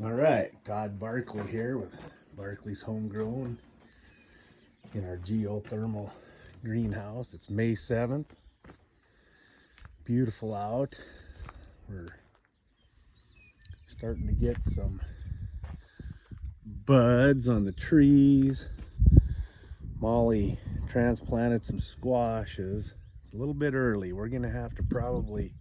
All right, Todd Barkley here with Barkley's Homegrown in our geothermal greenhouse. It's May 7th. Beautiful out. We're starting to get some buds on the trees. Molly transplanted some squashes. It's a little bit early. We're going to have to probably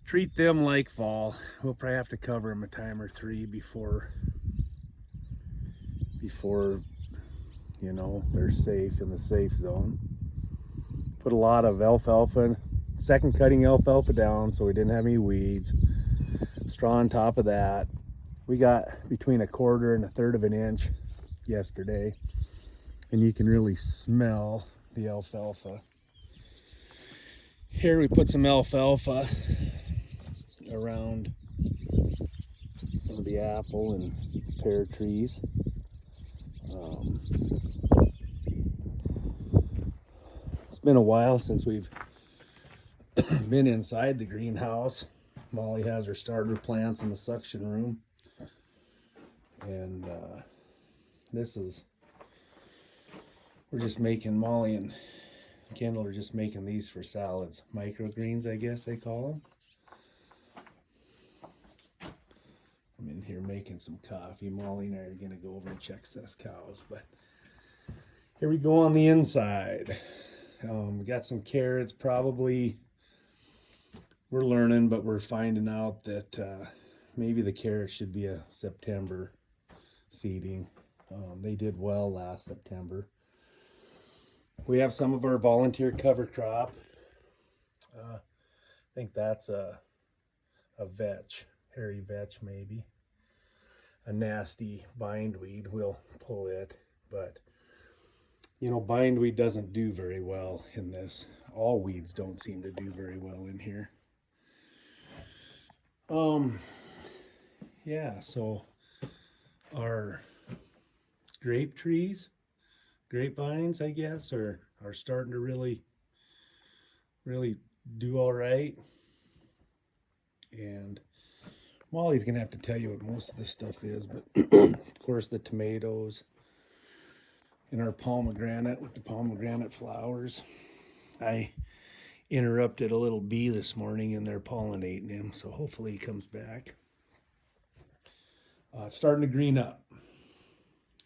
treat them like fall. We'll probably have to cover them a time or three before they're safe in the safe zone. Put a lot of alfalfa, second cutting alfalfa down so we didn't have any weeds. Straw on top of that. We got between 1/4 and 1/3 of an inch yesterday, and you can really smell the alfalfa. Here we put some alfalfa around some of the apple and pear trees. It's been a while since we've been inside the greenhouse. Molly has her starter plants in the suction room, and Molly and Kendall are just making these for salads, microgreens, I guess they call them. I'm in here making some coffee. Molly and I are gonna go over and check Seth's cows, but here we go on the inside. We got some carrots. Probably we're learning, but we're finding out that maybe the carrots should be a September seeding. They did well last September. We have some of our volunteer cover crop. I think that's a vetch, hairy vetch maybe. A nasty bindweed, we'll pull it, but bindweed doesn't do very well in this. All weeds don't seem to do very well in here. Yeah, so our grapevines, I guess, are starting to really do all right. And Molly's gonna have to tell you what most of this stuff is, but of course the tomatoes and our pomegranate with the pomegranate flowers. I interrupted a little bee this morning and they're pollinating him, so hopefully he comes back. It's starting to green up.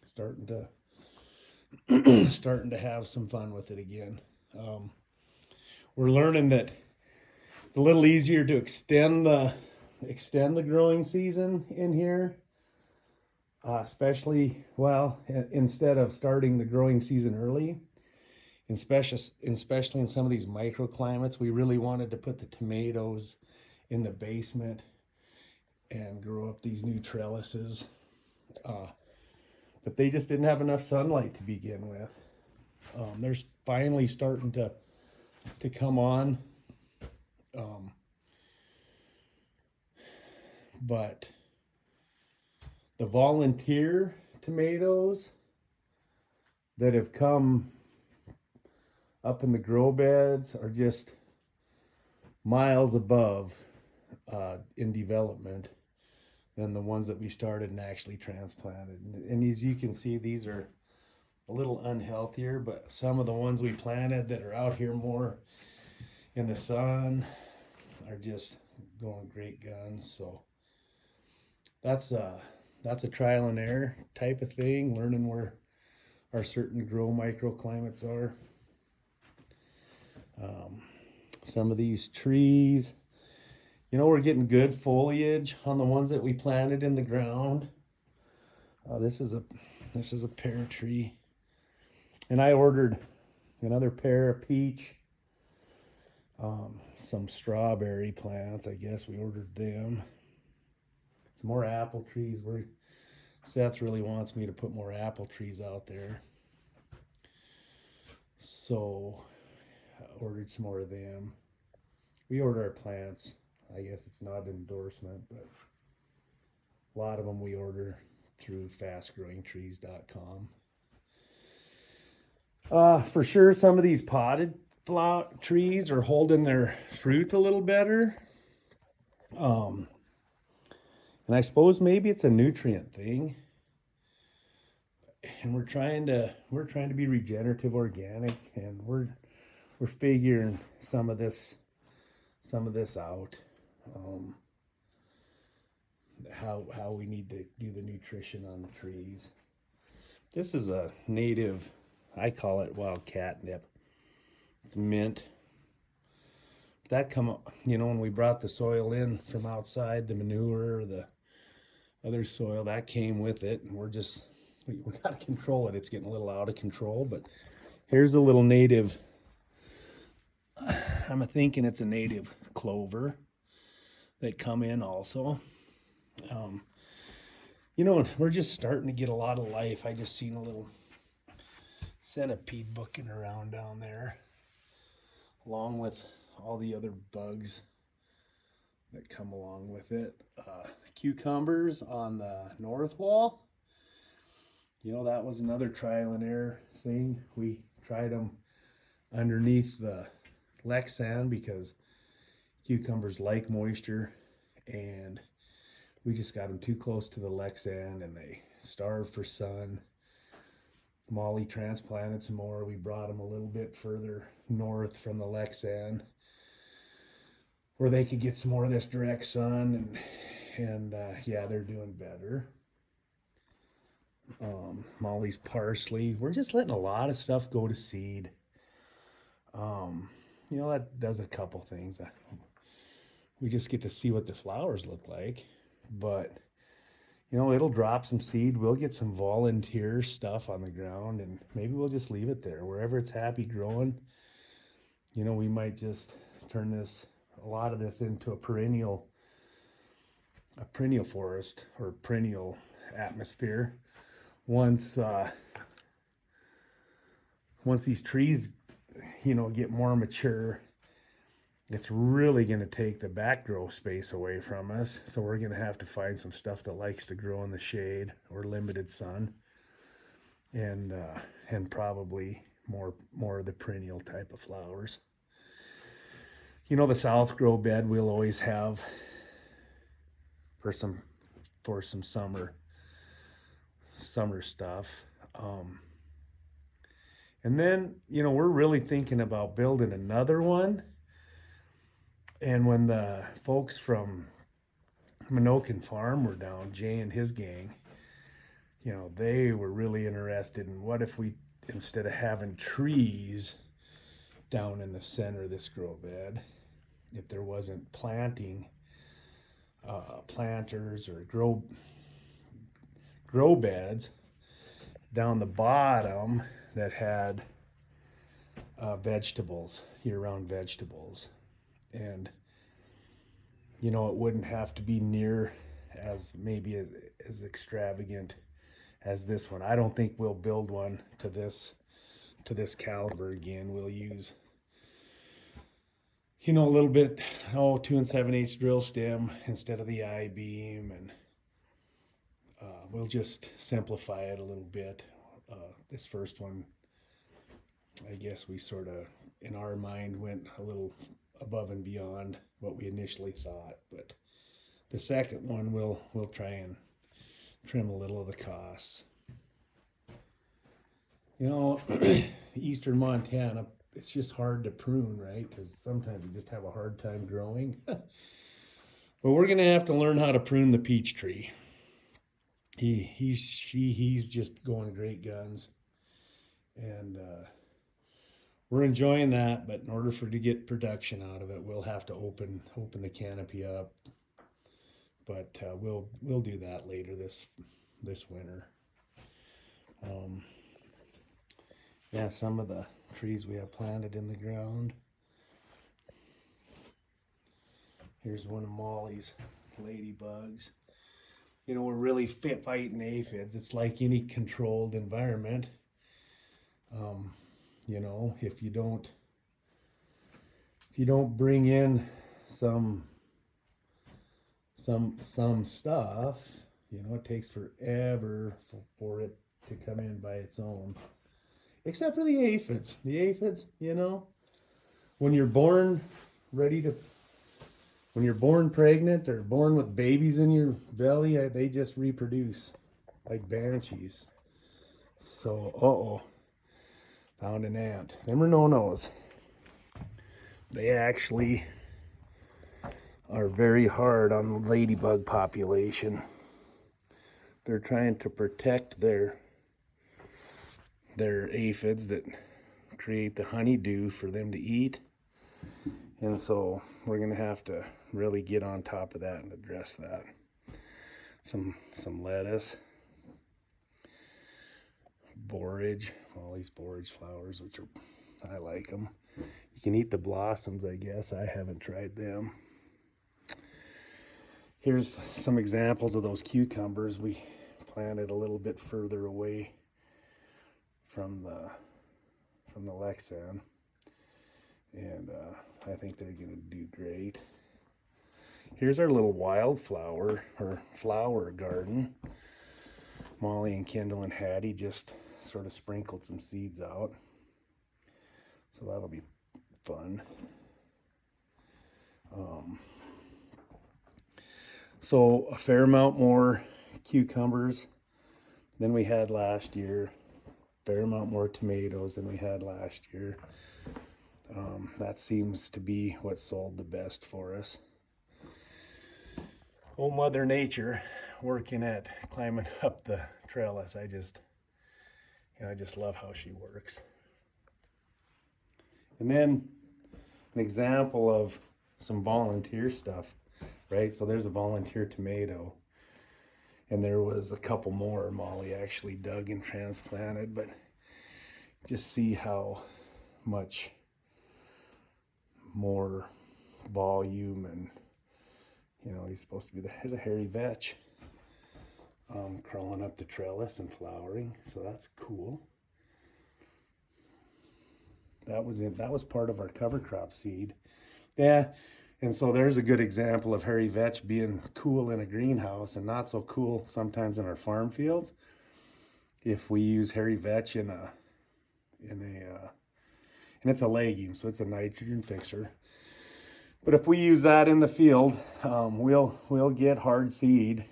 Starting to have some fun with it again. We're learning that it's a little easier to extend the growing season in here, especially instead of starting the growing season early, especially in some of these microclimates. We really wanted to put the tomatoes in the basement and grow up these new trellises, but they just didn't have enough sunlight to begin with. They're finally starting to come on, but the volunteer tomatoes that have come up in the grow beds are just miles above in development than the ones that we started and actually transplanted. And as you can see, these are a little unhealthier, but some of the ones we planted that are out here more in the sun are just going great guns. So that's a trial and error type of thing, learning where our certain grow microclimates are. Some of these trees, we're getting good foliage on the ones that we planted in the ground. This is a pear tree, and I ordered another pear, a peach, some strawberry plants. I guess we ordered them. Some more apple trees. Seth really wants me to put more apple trees out there, so I ordered some more of them. We order our plants. I guess it's not an endorsement, but a lot of them we order through fastgrowingtrees.com. For sure, some of these potted trees are holding their fruit a little better. And I suppose maybe it's a nutrient thing. And we're trying to be regenerative organic, and we're figuring some of this out. Um, how we need to do the nutrition on the trees. This is a native, I call it wild catnip. It's mint. That come, when we brought the soil in from outside, the manure, the other soil that came with it, and we got to control it. It's getting a little out of control, but here's a little native. I'm thinking it's a native clover that come in also. Um, we're just starting to get a lot of life. I just seen a little centipede booking around down there, along with all the other bugs that come along with it. Cucumbers on the north wall. That was another trial and error thing. We tried them underneath the Lexan because cucumbers like moisture, and we just got them too close to the Lexan and they starved for sun. Molly transplanted some more. We brought them a little bit further north from the Lexan where they could get some more of this direct sun, and yeah, they're doing better. Molly's parsley. We're just letting a lot of stuff go to seed. That does a couple things. We just get to see what the flowers look like, but it'll drop some seed. We'll get some volunteer stuff on the ground, and maybe we'll just leave it there wherever it's happy growing. We might just turn a lot of this into a perennial forest or perennial atmosphere. Once these trees, get more mature, it's really going to take the back grow space away from us. So we're going to have to find some stuff that likes to grow in the shade or limited sun, and probably more of the perennial type of flowers. The south grow bed we'll always have for some summer stuff. And then, we're really thinking about building another one. And when the folks from Minokan Farm were down, Jay and his gang, they were really interested in what if we, instead of having trees down in the center of this grow bed, if there wasn't planters or grow beds down the bottom that had vegetables, year-round vegetables. And it wouldn't have to be near as extravagant as this one. I don't think we'll build one to this caliber again. We'll use a little bit 2 7/8 drill stem instead of the I-beam, and we'll just simplify it a little bit. This first one, I guess we sort of in our mind went a little above and beyond what we initially thought, but the second one we'll try and trim a little of the costs. Eastern Montana, it's just hard to prune, right? Because sometimes you just have a hard time growing. But we're gonna have to learn how to prune the peach tree. He's just going great guns, and we're enjoying that. But in order to get production out of it, we'll have to open the canopy up. But we'll do that later this winter. Yeah, some of the trees we have planted in the ground. Here's one of Molly's ladybugs. We're really fighting aphids. It's like any controlled environment. If you don't bring in some stuff, it takes forever for it to come in by its own. Except for the aphids. The aphids, when you're born ready to when you're born pregnant or born with babies in your belly, they just reproduce like banshees. So, uh-oh, found an ant. Them are no-nos. They actually are very hard on the ladybug population. They're trying to protect their aphids that create the honeydew for them to eat. And so we're gonna have to really get on top of that and address that. Some lettuce, borage, all these borage flowers, which are, I like them. You can eat the blossoms, I guess. I haven't tried them. Here's some examples of those cucumbers we planted a little bit further away from the Lexan, and I think they're gonna do great. Here's our little wildflower or flower garden. Molly and Kendall and Hattie just sort of sprinkled some seeds out, so that'll be fun. So a fair amount more cucumbers than we had last year. Fair amount more tomatoes than we had last year. That seems to be what sold the best for us. Oh, Mother Nature working at climbing up the trellis. I just love how she works. And then an example of some volunteer stuff, right? So there's a volunteer tomato, and there was a couple more Molly actually dug and transplanted, but just see how much more volume, and he's supposed to be there. Here's a hairy vetch crawling up the trellis and flowering, so that's cool. That was part of our cover crop seed. Yeah, and so there's a good example of hairy vetch being cool in a greenhouse and not so cool sometimes in our farm fields. If we use hairy vetch and it's a legume, so it's a nitrogen fixer. But if we use that in the field, we'll get hard seed,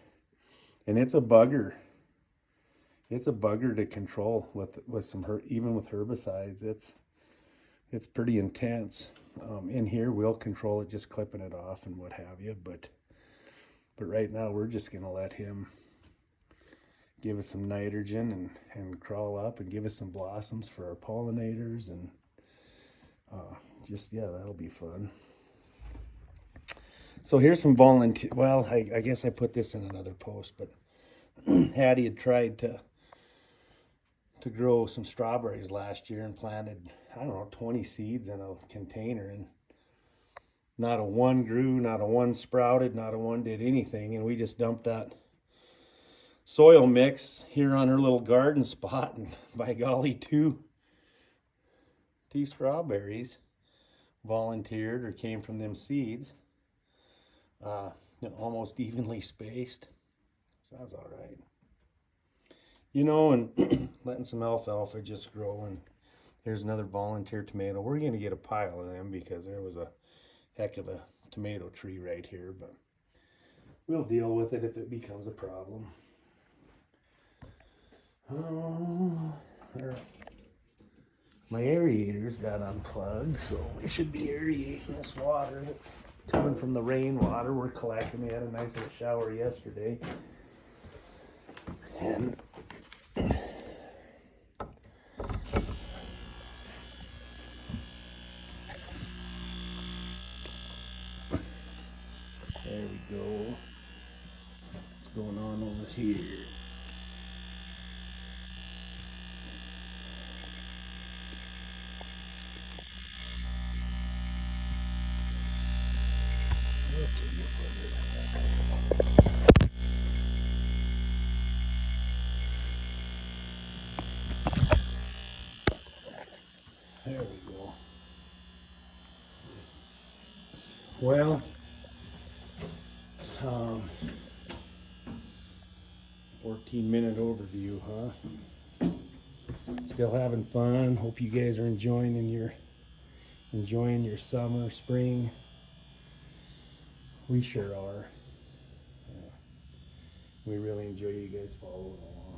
and it's a bugger. It's a bugger to control with some even with herbicides. It's pretty intense. In here, we'll control it just clipping it off and what have you. But right now, we're just gonna let him give us some nitrogen and crawl up and give us some blossoms for our pollinators, and that'll be fun. So here's some volunteer. Well, I guess I put this in another post, but Hattie had tried to grow some strawberries last year and planted, 20 seeds in a container, and not a one grew, not a one sprouted, not a one did anything. And we just dumped that soil mix here on her little garden spot, and by golly, two strawberries volunteered or came from them seeds, almost evenly spaced. So that's all right. And letting some alfalfa just grow. And here's another volunteer tomato. We're going to get a pile of them because there was a heck of a tomato tree right here, but we'll deal with it if it becomes a problem. My aerator's got unplugged, so we should be aerating this water that's coming from the rainwater we're collecting. We had a nice little shower yesterday, and there we go. What's going on over here? There we go. Well, 14-minute overview, huh? Still having fun. Hope you guys are enjoying your summer, spring. We sure are. Yeah. We really enjoy you guys following along.